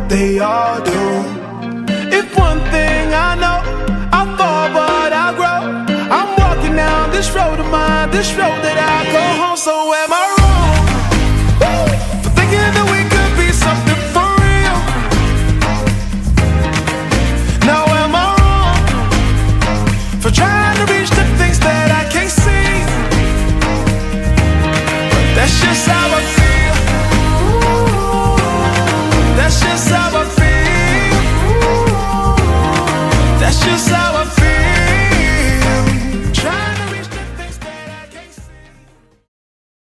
they all do. If one thing I know, I fall but I grow. I'm walking down this road of mine, this road that I go home. So am I